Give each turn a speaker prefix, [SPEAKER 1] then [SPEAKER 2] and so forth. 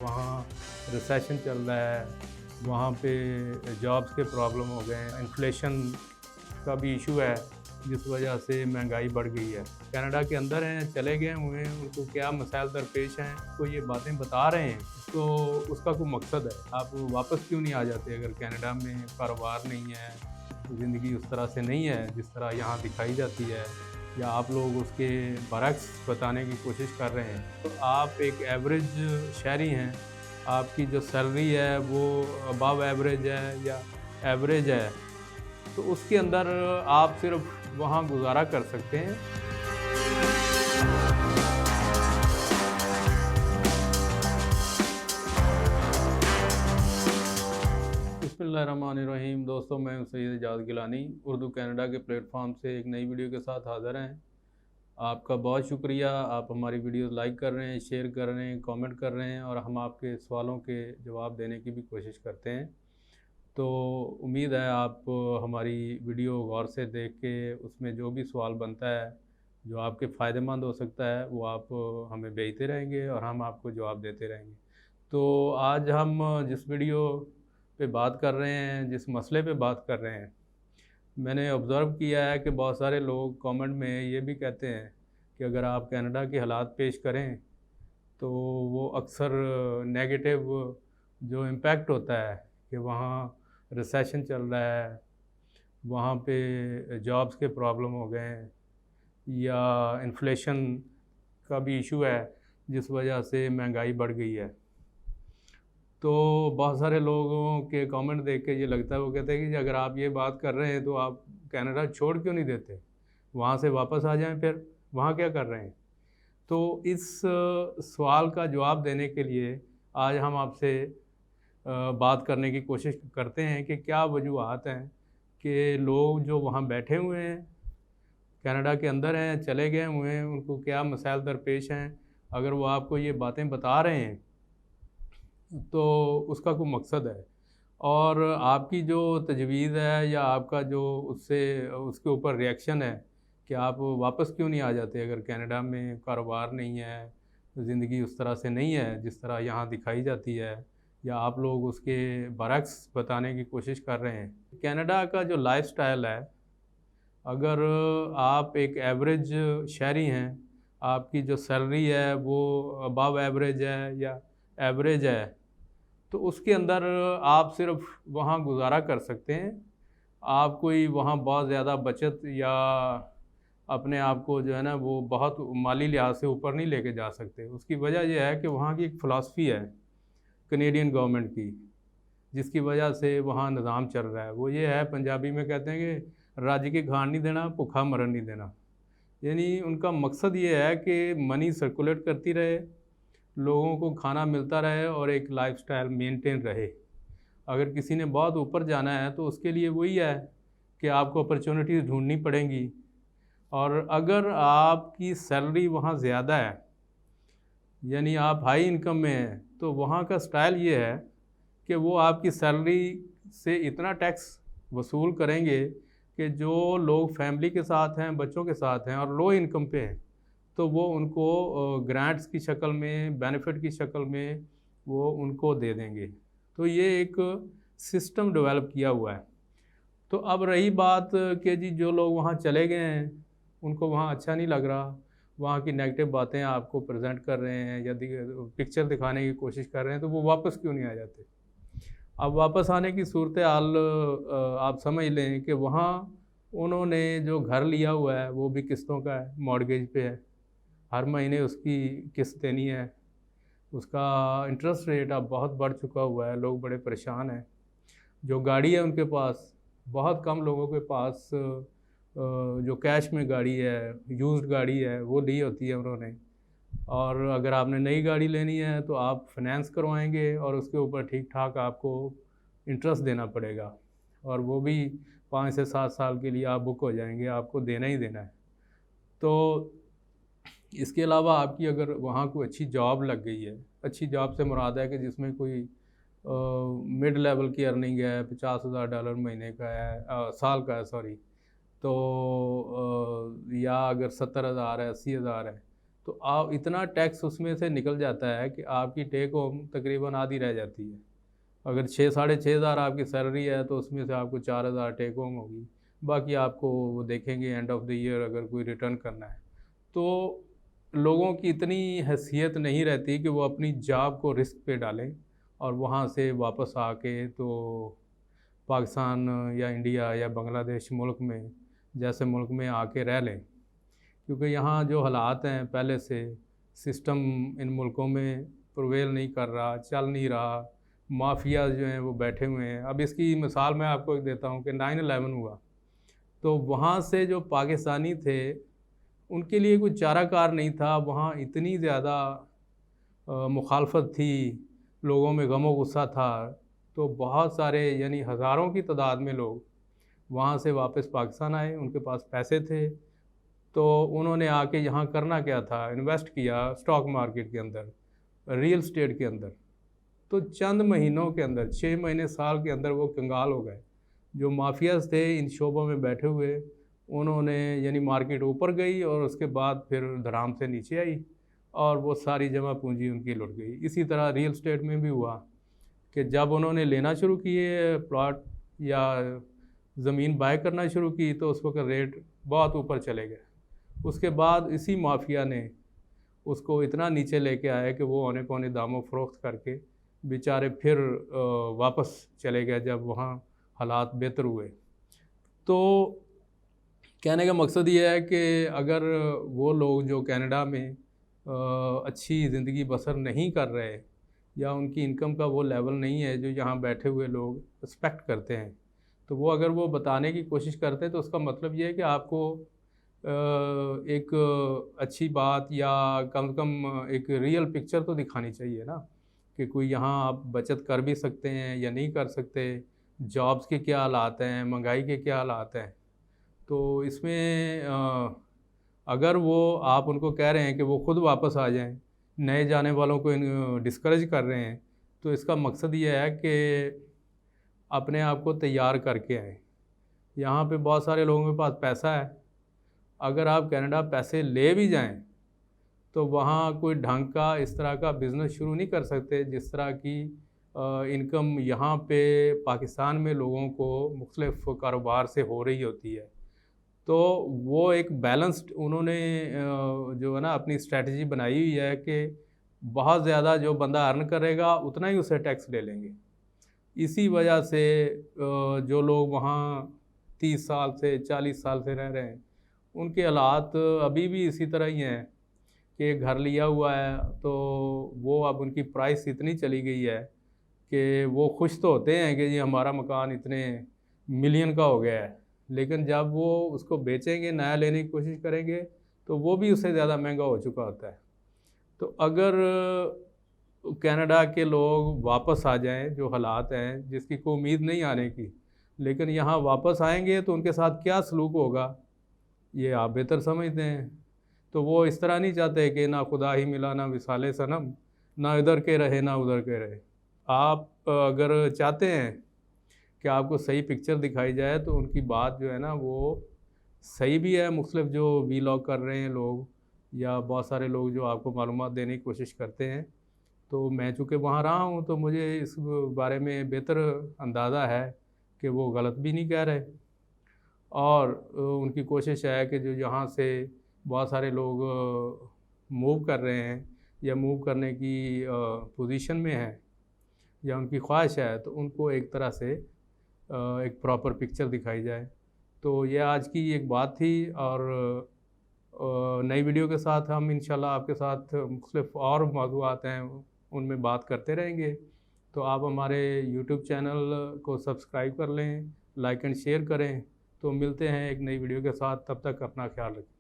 [SPEAKER 1] वहाँ रिसेशन चल रहा है, वहाँ पे जॉब्स के प्रॉब्लम हो गए हैं, इन्फ्लेशन का भी इशू है जिस वजह से महंगाई बढ़ गई है। कनाडा के अंदर हैं, चले गए हुए हैं, उनको क्या मसाइल दरपेश हैं, तो ये बातें बता रहे हैं, तो उसका कोई मकसद है। आप वापस क्यों नहीं आ जाते? अगर कनाडा में कारोबार नहीं है, ज़िंदगी उस तरह से नहीं है जिस तरह यहाँ दिखाई जाती है, या आप लोग उसके बरक्स बताने की कोशिश कर रहे हैं, तो आप एक एवरेज शहरी हैं, आपकी जो सैलरी है वो अबव एवरेज है या एवरेज है, तो उसके अंदर आप सिर्फ वहाँ गुज़ारा कर सकते हैं। बिस्मिल्लाहिर्रहमानिर्रहीम। दोस्तों, मैं हूं सैयद एजाज गिलानी। उर्दू कनाडा के प्लेटफॉर्म से एक नई वीडियो के साथ हाज़िर हैं। आपका बहुत शुक्रिया, आप हमारी वीडियो लाइक कर रहे हैं, शेयर कर रहे हैं, कमेंट कर रहे हैं, और हम आपके सवालों के जवाब देने की भी कोशिश करते हैं। तो उम्मीद है आप हमारी वीडियो गौर से देख के उसमें जो भी सवाल बनता है जो आपके फ़ायदेमंद हो सकता है वो आप हमें भेजते रहेंगे और हम आपको जवाब देते रहेंगे। तो आज हम जिस वीडियो पे बात कर रहे हैं, जिस मसले पे बात कर रहे हैं, मैंने ऑब्ज़र्व किया है कि बहुत सारे लोग कमेंट में ये भी कहते हैं कि अगर आप कनाडा के हालात पेश करें तो वो अक्सर नेगेटिव जो इम्पैक्ट होता है कि वहाँ रिसेशन चल रहा है, वहाँ पे जॉब्स के प्रॉब्लम हो गए हैं, या इन्फ्लेशन का भी इशू है जिस वजह से महंगाई बढ़ गई है। तो बहुत सारे लोगों के कमेंट देख के ये लगता है, वो कहते हैं कि अगर आप ये बात कर रहे हैं तो आप कनाडा छोड़ क्यों नहीं देते, वहाँ से वापस आ जाएं, फिर वहाँ क्या कर रहे हैं। तो इस सवाल का जवाब देने के लिए आज हम आपसे बात करने की कोशिश करते हैं कि क्या वजूहात हैं कि लोग जो वहाँ बैठे हुए हैं, कनाडा के अंदर हैं, चले गए हुए हैं, उनको क्या मसाइल दरपेश हैं। अगर वो आपको ये बातें बता रहे हैं तो उसका कोई मकसद है, और आपकी जो तजवीज़ है या आपका जो उससे उसके ऊपर रिएक्शन है कि आप वापस क्यों नहीं आ जाते अगर कनाडा में कारोबार नहीं है, ज़िंदगी उस तरह से नहीं है जिस तरह यहाँ दिखाई जाती है, या आप लोग उसके बरक्स बताने की कोशिश कर रहे हैं। कनाडा का जो लाइफ़स्टाइल है, अगर आप एक एवरेज शहरी हैं, आपकी जो सैलरी है वो अबव एवरेज है या एवरेज है, तो उसके अंदर आप सिर्फ वहाँ गुज़ारा कर सकते हैं। आप कोई वहाँ बहुत ज़्यादा बचत या अपने आप को जो है ना वो बहुत माली लिहाज से ऊपर नहीं लेके जा सकते। उसकी वजह ये है कि वहाँ की एक फ़िलासफ़ी है कनेडियन गवर्नमेंट की, जिसकी वजह से वहाँ निज़ाम चल रहा है। वो ये है, पंजाबी में कहते हैं कि राजी की खाण नहीं देना, भुखा मरन नहीं देना। यानी उनका मकसद ये है कि मनी सर्कुलेट करती रहे, लोगों को खाना मिलता रहे और एक लाइफ़स्टाइल मेंटेन रहे। अगर किसी ने बहुत ऊपर जाना है तो उसके लिए वही है कि आपको अपॉर्चुनिटीज़ ढूँढनी पड़ेंगी, और अगर आपकी सैलरी वहाँ ज़्यादा है, यानी आप हाई इनकम में हैं, तो वहाँ का स्टाइल ये है कि वो आपकी सैलरी से इतना टैक्स वसूल करेंगे कि जो लोग फैमिली के साथ हैं, बच्चों के साथ हैं और लो इनकम पे हैं, तो वो उनको ग्रांट्स की शक्ल में, बेनिफिट की शक्ल में वो उनको दे देंगे। तो ये एक सिस्टम डेवलप किया हुआ है। तो अब रही बात कि जी जो लोग वहाँ चले गए हैं, उनको वहाँ अच्छा नहीं लग रहा, वहाँ की नेगेटिव बातें आपको प्रेज़ेंट कर रहे हैं या पिक्चर दिखाने की कोशिश कर रहे हैं, तो वो वापस क्यों नहीं आ जाते? अब वापस आने की सूरत-ए-हाल आप समझ लें कि वहाँ उन्होंने जो घर लिया हुआ है वो भी किस्तों का है, मॉर्गेज पे है। हर महीने उसकी किस्त देनी है, उसका इंटरेस्ट रेट अब बहुत बढ़ चुका हुआ है, लोग बड़े परेशान हैं। जो गाड़ी है उनके पास, बहुत कम लोगों के पास जो कैश में गाड़ी है, यूज़्ड गाड़ी है, वो ली होती है उन्होंने। और अगर आपने नई गाड़ी लेनी है तो आप फाइनेंस करवाएँगे और उसके ऊपर ठीक-ठाक आपको इंटरेस्ट देना पड़ेगा, और वो भी 5 से 7 साल के लिए आप बुक हो जाएँगे, आपको देना ही देना है। तो इसके अलावा आपकी अगर वहाँ कोई अच्छी जॉब लग गई है, अच्छी जॉब से मुराद है कि जिसमें कोई मिड लेवल की अर्निंग है, $50,000 महीने का है, साल का है सॉरी, तो या अगर 70,000 है, 80,000 है, तो आप इतना टैक्स उसमें से निकल जाता है कि आपकी टेक होम तकरीबन आधी रह जाती है। अगर 6-6.5 हज़ार आपकी सैलरी है तो उसमें से आपको 4 हज़ार टेक होम होगी, बाकी आपको वो देखेंगे एंड ऑफ द ईयर अगर कोई रिटर्न करना है। तो लोगों की इतनी हैसियत नहीं रहती कि वो अपनी जॉब को रिस्क पे डालें और वहाँ से वापस आके तो पाकिस्तान या इंडिया या बांग्लादेश मुल्क में जैसे मुल्क में आके रह लें, क्योंकि यहाँ जो हालात हैं पहले से सिस्टम इन मुल्कों में प्रिवेल नहीं कर रहा, चल नहीं रहा, माफिया जो हैं वो बैठे हुए हैं। अब इसकी मिसाल मैं आपको एक देता हूँ कि 9/11 हुआ, तो वहाँ से जो पाकिस्तानी थे उनके लिए कोई चाराकार नहीं था। वहाँ इतनी ज़्यादा मुखालफत थी, लोगों में गम व गुस्सा था, तो बहुत सारे यानी हज़ारों की तादाद में लोग वहाँ से वापस पाकिस्तान आए। उनके पास पैसे थे तो उन्होंने आके यहाँ करना क्या था, इन्वेस्ट किया स्टॉक मार्केट के अंदर, रियल स्टेट के अंदर। तो चंद महीनों के अंदर 6 महीने साल के अंदर वो कंगाल हो गए। जो माफियाज थे इन शोबों में बैठे हुए, उन्होंने यानी मार्केट ऊपर गई और उसके बाद फिर धड़ाम से नीचे आई और वो सारी जमा पूंजी उनकी लुट गई। इसी तरह रियल स्टेट में भी हुआ कि जब उन्होंने लेना शुरू किए प्लॉट या ज़मीन बाय करना शुरू की तो उस वक्त रेट बहुत ऊपर चले गए। उसके बाद इसी माफिया ने उसको इतना नीचे लेके आया कि वो औने पौने दामों फ़रोख्त करके बेचारे फिर वापस चले गए जब वहाँ हालात बेहतर हुए। तो कहने का मकसद ये है कि अगर वो लोग जो कनाडा में अच्छी ज़िंदगी बसर नहीं कर रहे या उनकी इनकम का वो लेवल नहीं है जो यहाँ बैठे हुए लोग एक्सपेक्ट करते हैं, तो वो अगर वो बताने की कोशिश करते हैं तो उसका मतलब ये है कि आपको एक अच्छी बात या कम से कम एक रियल पिक्चर तो दिखानी चाहिए ना, कि कोई यहाँ आप बचत कर भी सकते हैं या नहीं कर सकते, जॉब्स के क्या हालात हैं, महंगाई के क्या हालात हैं। तो इसमें अगर वो आप उनको कह रहे हैं कि वो ख़ुद वापस आ जाएं, नए जाने वालों को डिस्करेज कर रहे हैं, तो इसका मकसद ये है कि अपने आप को तैयार करके आएँ। यहाँ पे बहुत सारे लोगों के पास पैसा है, अगर आप कनाडा पैसे ले भी जाएं तो वहाँ कोई ढंग का इस तरह का बिज़नेस शुरू नहीं कर सकते जिस तरह की इनकम यहाँ पे पाकिस्तान में लोगों को मुख्तलिफ कारोबार से हो रही होती है। तो वो एक बैलेंस्ड उन्होंने जो है ना अपनी स्ट्रेटजी बनाई हुई है कि बहुत ज़्यादा जो बंदा अर्न करेगा उतना ही उसे टैक्स ले लेंगे। इसी वजह से जो लोग वहाँ 30 साल से 40 साल से रह रहे हैं उनके हालात अभी भी इसी तरह ही हैं कि घर लिया हुआ है तो वो अब उनकी प्राइस इतनी चली गई है कि वो खुश तो होते हैं कि जी हमारा मकान इतने मिलियन का हो गया है, लेकिन जब वो उसको बेचेंगे, नया लेने की कोशिश करेंगे तो वो भी उससे ज़्यादा महंगा हो चुका होता है। तो अगर कनाडा के लोग वापस आ जाएं, जो हालात हैं जिसकी कोई उम्मीद नहीं आने की, लेकिन यहाँ वापस आएंगे तो उनके साथ क्या सलूक होगा ये आप बेहतर समझते हैं। तो वो इस तरह नहीं चाहते कि ना खुदा ही मिला ना विसाले सनम, ना इधर के रहे ना उधर के रहे। आप अगर चाहते हैं कि आपको सही पिक्चर दिखाई जाए तो उनकी बात जो है ना वो सही भी है। मुख्तलिफ जो वीलॉग कर रहे हैं लोग या बहुत सारे लोग जो आपको मालूमात देने की कोशिश करते हैं, तो मैं चूँकि वहाँ रहा हूँ तो मुझे इस बारे में बेहतर अंदाज़ा है कि वो गलत भी नहीं कह रहे और उनकी कोशिश है कि जो यहाँ से बहुत सारे लोग मूव कर रहे हैं या मूव करने की पोजीशन में हैं या उनकी ख्वाहिश है, तो उनको एक तरह से एक प्रॉपर पिक्चर दिखाई जाए। तो ये आज की एक बात थी और नई वीडियो के साथ हम इंशाल्लाह आपके साथ मुख्तलिफ और मौज़ूआत हैं उनमें बात करते रहेंगे। तो आप हमारे यूट्यूब चैनल को सब्सक्राइब कर लें, लाइक एंड शेयर करें। तो मिलते हैं एक नई वीडियो के साथ, तब तक अपना ख्याल रखें।